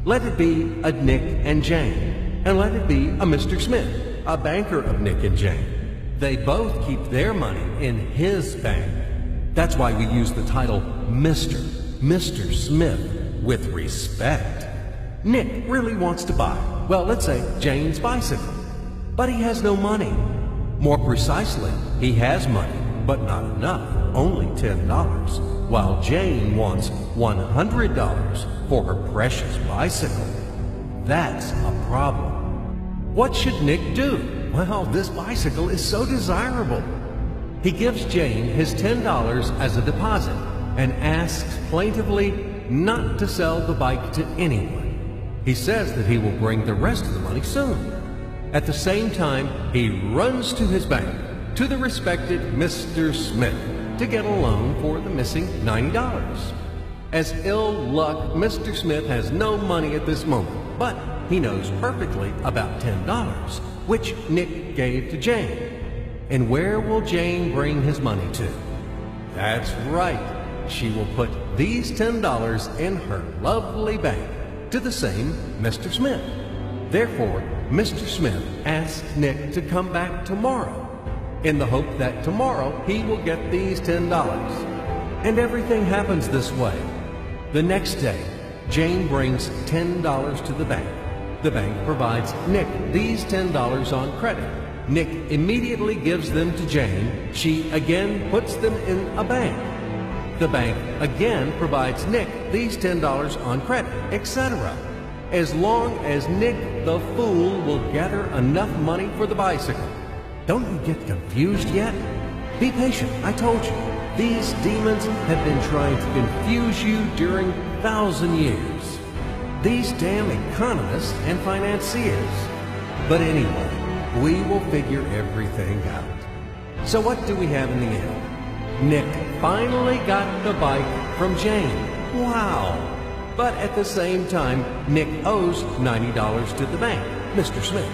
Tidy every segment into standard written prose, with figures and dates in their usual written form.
Let it be a Nick and Jane, and let it be a Mr. Smith, a banker of Nick and Jane. They both keep their money in his bank. That's why we use the title Mr. Smith with respect. Nick really wants to buy, well, let's say Jane's bicycle, but he has no money. More precisely, he has money, but not enough, only $10, while Jane wants $100 for her precious bicycle. That's a problem. What should Nick do? Well, this bicycle is so desirable. He gives Jane his $10 as a deposit and asks plaintively not to sell the bike to anyone. He says that he will bring the rest of the money soon. At the same time, he runs to his bank, to the respected Mr. Smith, to get a loan for the missing $90. As ill luck, Mr. Smith has no money at this moment, but he knows perfectly about $10, which Nick gave to Jane. And where will Jane bring his money to? That's right. She will put these $10 in her lovely bank to the same Mr. Smith. Therefore, Mr. Smith asks Nick to come back tomorrow in the hope that tomorrow he will get these $10. And everything happens this way. The next day, Jane brings $10 to the bank. The bank provides Nick these $10 on credit. Nick immediately gives them to Jane. She again puts them in a bank. The bank again provides Nick these $10 on credit, etc. As long as Nick the fool will gather enough money for the bicycle. Don't you get confused yet? Be patient, I told you. These demons have been trying to confuse you during 1,000 years. These damn economists and financiers. But anyway, we will figure everything out. So what do we have in the end? Nick finally got the bike from Jane. Wow! But at the same time, Nick owes $90 to the bank, Mr. Smith.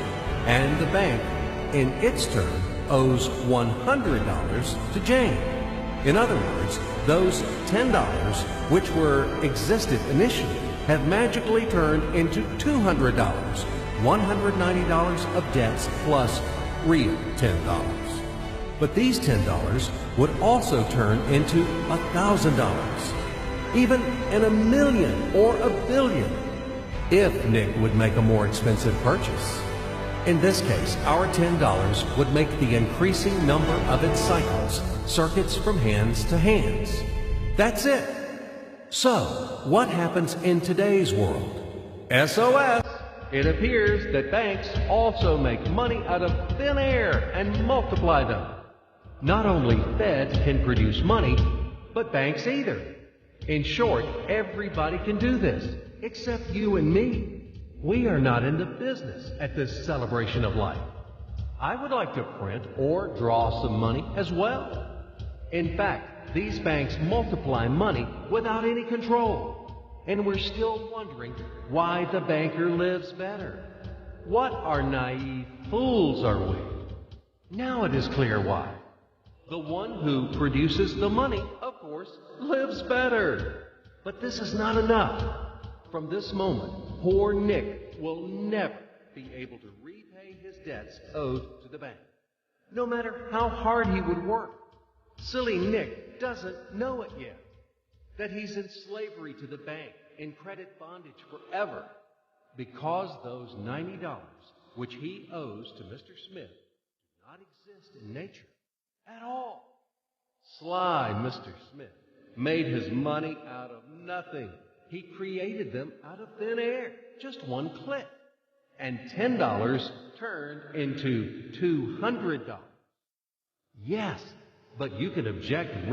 And the bank, in its turn, owes $100 to Jane. In other words, those $10, which existed initially, have magically turned into $200, $190 of debts plus real $10. But these $10 would also turn into $1,000, even in $1 million or $1 billion, if Nick would make a more expensive purchase. In this case, our $10 would make the increasing number of its cycles, circuits from hands to hands. That's it. So, what happens in today's world? SOS! It appears that banks also make money out of thin air and multiply them. Not only Fed can produce money, but banks either. In short, everybody can do this, except you and me. We are not in the business at this celebration of life. I would like to print or draw some money as well. In fact, these banks multiply money without any control. And we're still wondering why the banker lives better. What are naive fools are we? Now it is clear why. The one who produces the money, of course, lives better. But this is not enough. From this moment, poor Nick will never be able to repay his debts owed to the bank, no matter how hard he would work. Silly Nick doesn't know it yet, that he's in slavery to the bank, in credit bondage forever, because those $90 which he owes to Mr. Smith do not exist in nature at all. Sly Mr. Smith made his money out of nothing. He created them out of thin air, just one click. And $10 turned into $200. Yes, but you can object